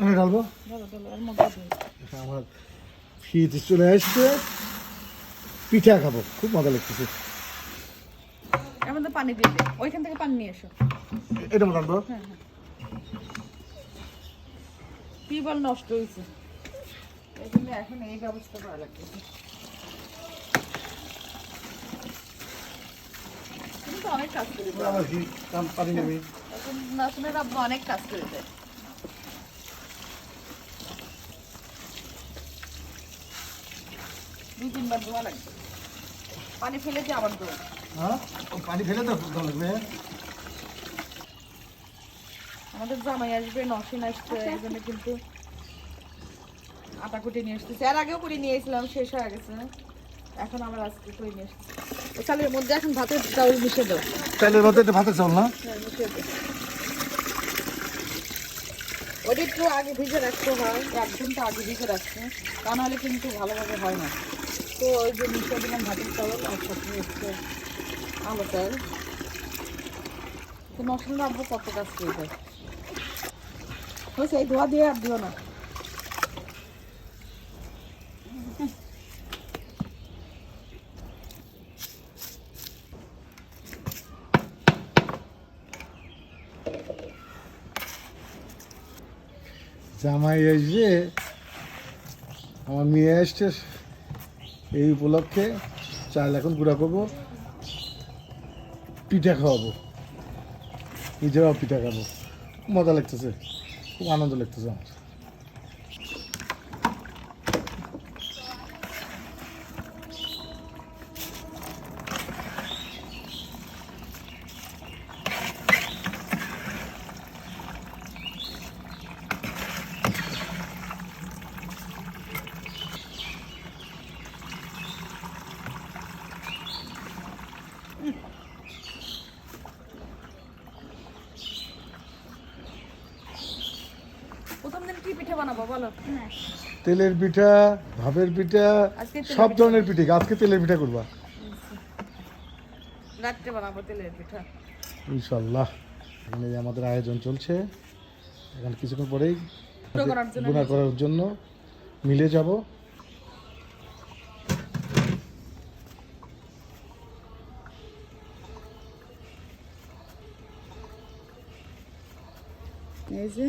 আমি ঢালবো। আমার শীত চলে আসছে, পিঠা খাবো, খুব মজা লাগতেছে। এর মধ্যে পানি দিয়ে দে, ওইখান থেকে পানি নিয়ে এসো। এটা মনে রাখবো। হ্যাঁ হ্যাঁ, টিউবওয়েল নষ্ট হয়েছে, এই জন্য এখন এই ব্যবস্থা করা লাগতেছে। কিন্তু অনেক কাজ করে দেয়। আমার কি কাম পারি না আমি। এখন নাসুনের আব্বু অনেক কাজ করে দেয়। দুই তিনবার ধোয়া লাগবে, পানি ফেলে দিয়ে আবার ধোয়া। হ্যাঁ, পানি ফেলে তো ভালো লাগবে। আমাদের জামাই আসবে, নসিন আসছে, এই জন্য কিন্তু আটা কুটি নিয়ে এসতেছে। এর আগেও করে নিয়ে এসেছিলাম, শেষ হয়ে গেছে, এখন আবার আজকে করে নিয়ে এসেছি। চালের মধ্যে এখন ভাতের চাউল মিশিয়ে দাও। চালের মধ্যে এটা ভাতের চাউল না? হ্যাঁ, মিশিয়ে দাও। ওটা একটু আগে ভিজে রাখতে হয়, 1 ঘন্টা আগে ভিজে রাখতে, তা নাহলে কিন্তু ভালোভাবে হয় না। তো ওই যে মিশিয়ে দিলাম ভাতের চাউল আর সাথে হচ্ছে আলু চাল। তো নসিন আব্বু কত কাজ করে দেয়। হয়েছে, এই ধোয়া দিয়ে আর দিও না। জামাই আসবে, আমার মেয়ে আসছে, এই উপলক্ষে চাল এখন গুঁড়া করবো, পিঠা খাওয়াবো, নিজেরাও পিঠা খাবো। মজা লাগতেছে, খুব আনন্দ লাগতেছে আমার। প্রথম দিন কি পিঠা বানাবো বলো? তেলের পিঠা, ভাপের পিঠা, আজকে তেলের সব পিঠা ধরনের পিঠা। আজকে তেলের পিঠা করবা রাত্রে বানাবো তেলের পিঠা। ইনশাল্লাহ। এখানে যে আমাদের আয়োজন চলছে, এখন কিছুক্ষণ পরেই গুঁড়ো করার জন্য গুঁড়া করার জন্য মিলে যাব। এই যে